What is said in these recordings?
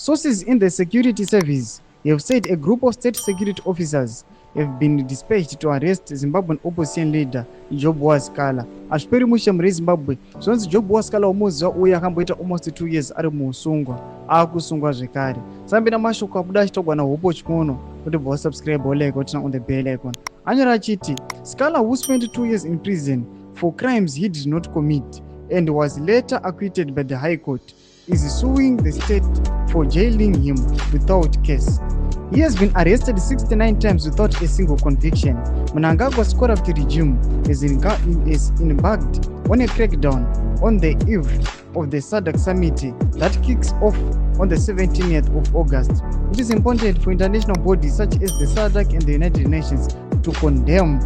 Sources in the security service have said a group of state security officers have been dispatched to arrest Zimbabwean opposition leader Job Waskala. Ashperi mushem reZimbabwe. Zonzi Job Waskala umuzi uya akamboita almost 2 years ari musungwa. Akusungwa zvekare. Sambira mashoko abuda achitogwa na hopo chikono kuti bva subscribe oleko tina on the bell icon. Anyora chiti Skala, who spent 2 years in prison for crimes he did not commit and was later acquitted by the High Court, is suing the state for jailing him without case. He has been arrested 69 times without a single conviction. Mnangagwa's corrupt regime is embarked on a crackdown on the eve of the SADC summit that kicks off on the 17th of August. It is important for international bodies such as the SADC and the United Nations to condemn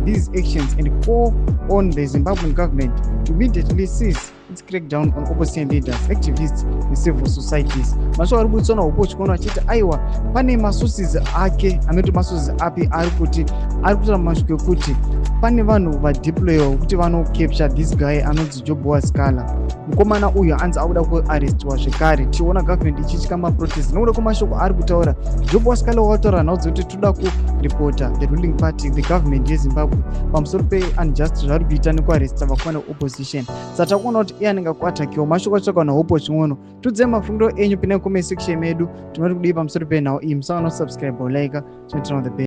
these actions and call on the Zimbabwean government to immediately cease its crackdown on opposition leaders, activists and civil societies. Masho aributsona upo chikono achiti aiwa pane masources ake ameti masources api ari kutora mashoko ekuti pane vanhu vadeployiwa kuti capture this guy anonzi Job Waskala. Mukomana uyu anzi akuda kuarrestwa zvekare. Tiona government ichityika maprotest nokuda kwemashoko ari kutaura. Job Waskala wataura nhau dzekuti toda kuripota the ruling party, the government yeZimbabwe pamusoro pe-unjust zvari kuita nekuarresta vakwana opposition. Saka takuona kuti iye anenge kuatakiwa mashoko atsvaka nahopo ching'ono. Tudze mafungiro enyu pine comment section medu. Tinoti kudii pamusoro penhau iyi. Musaona subscribe or like. Tinotina on the bell.